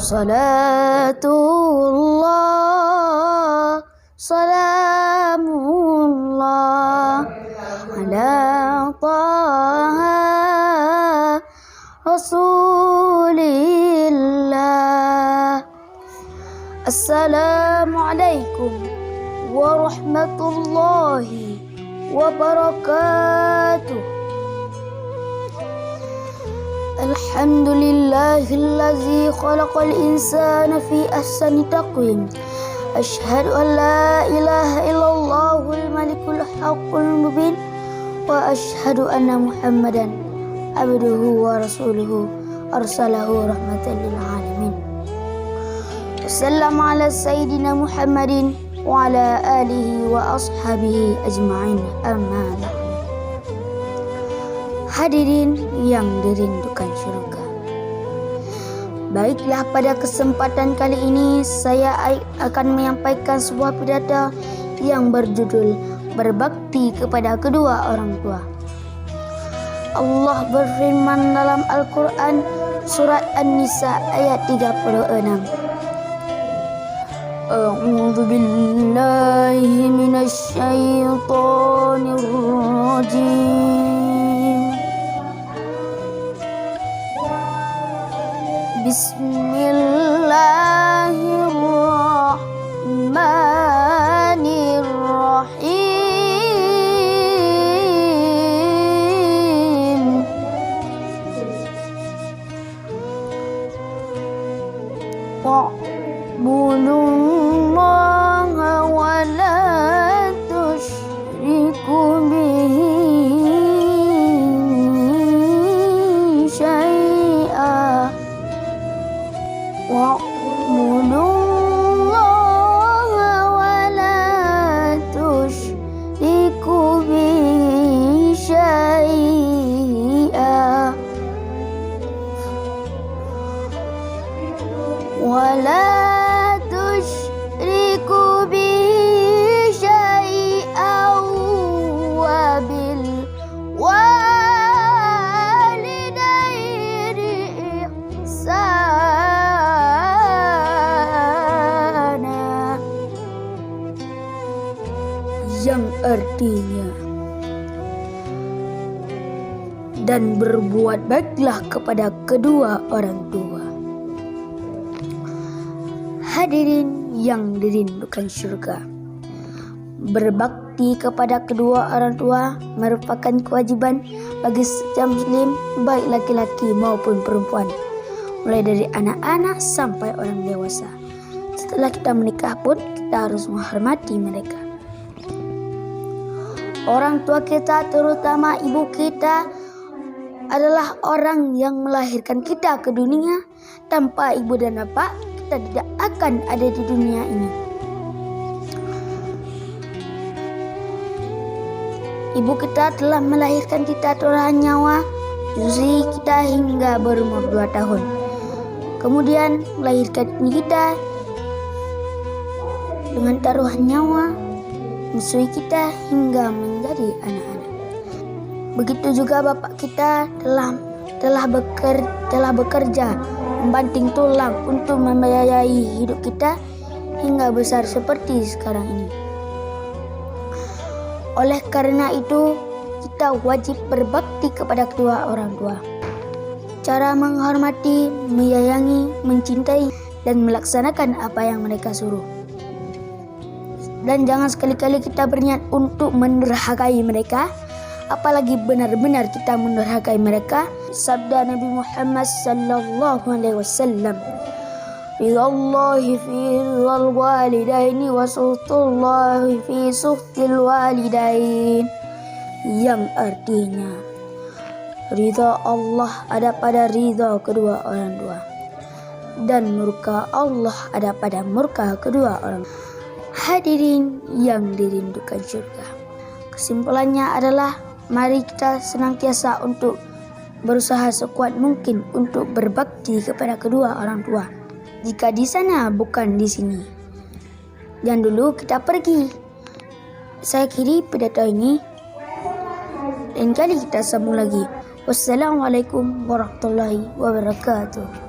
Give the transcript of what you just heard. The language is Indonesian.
Salatullah, salamullah ala taha Rasulillah. Assalamualaikum warahmatullahi wabarakatuh. Alhamdulillahilladzi khalaqal insana fi ahsani taqwim. Asyhadu an la ilaha illallahul malikul haqqul mubin wa asyhadu anna Muhammadan abduhu wa rasuluhu arsalahu rahmatan lil alamin. Wassalamu ala sayyidina Muhammadin wa ala alihi wa ashabihi ajma'in, amma ba'du. Hadirin yang dirindukan surga, baiklah, pada kesempatan kali ini saya akan menyampaikan sebuah pidato yang berjudul berbakti kepada kedua orang tua. Allah berfirman dalam Al-Quran surat An-Nisa ayat 36. A'udzu billahi minasy syaithanir rajim. Bismillahirrahmanirrahim. Wa'budullaha wa la tusyriku bihi syai'a. Wa'budullaha wa la tusyriku bihi syai'a. Wa la tusyriku bihi syai'a wa bil walidaini ihsana, yang artinya, dan berbuat baiklah kepada kedua orang tua. Hadirin yang dirindukan surga, berbakti kepada kedua orang tua merupakan kewajiban bagi setiap muslim, baik laki-laki maupun perempuan, mulai dari anak-anak sampai orang dewasa. Setelah kita menikah pun kita harus menghormati mereka. Orang tua kita, terutama ibu kita, adalah orang yang melahirkan kita ke dunia. Tanpa ibu dan bapak, kita tidak akan ada di dunia ini. Ibu kita telah melahirkan kita taruhan nyawa usia kita hingga berumur 2 tahun. Kemudian melahirkan kita dengan taruhan nyawa menyusui kita hingga menjadi anak-anak. Begitu juga bapak kita telah bekerja membanting tulang untuk membiayai hidup kita hingga besar seperti sekarang ini. Oleh karena itu, kita wajib berbakti kepada kedua orang tua. Cara menghormati, menyayangi, mencintai, dan melaksanakan apa yang mereka suruh. Dan jangan sekali-kali kita berniat untuk mendurhakai mereka, apalagi benar-benar kita mendurhakai mereka. Sabda Nabi Muhammad sallallahu alaihi wasallam, "Ridallahi fi ridhal walidaini wa suhtullahi fi suhtil walidain." Yang artinya, ridha Allah ada pada ridha kedua orang tua, dan murka Allah ada pada murka kedua orang tua. Hadirin yang dirindukan surga, kesimpulannya adalah mari kita senantiasa untuk berusaha sekuat mungkin untuk berbakti kepada kedua orang tua. Jika di sana bukan di sini, dan dulu kita pergi. Saya akhiri pidato ini, dan kali kita sambung lagi. Wassalamualaikum warahmatullahi wabarakatuh.